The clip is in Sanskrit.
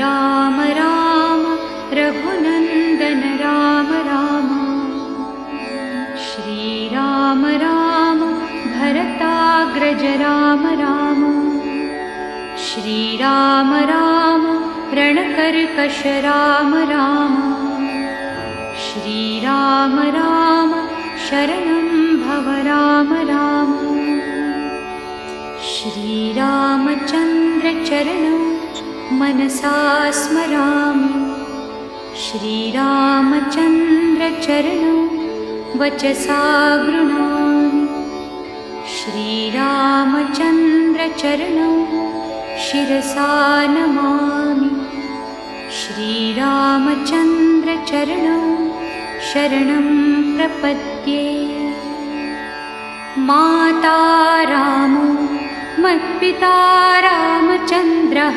राम राम रघुनंदन राम राम। श्रीराम राम भरताग्रज राम राम। श्रीराम राम रणकर्कश राम राम। श्रीराम राम शरणं भव राम राम। श्रीरामचन्द्र चरणौ मनसा स्मरामि। श्रीरामचन्द्र चरणौ वचसा गृह्णामि। श्रीरामचन्द्र चरणौ शिरसा नमामि। श्रीरामचन्द्र चरणौ शरणं प्रपद्ये। माता रामो मत्पिता रामचन्द्रः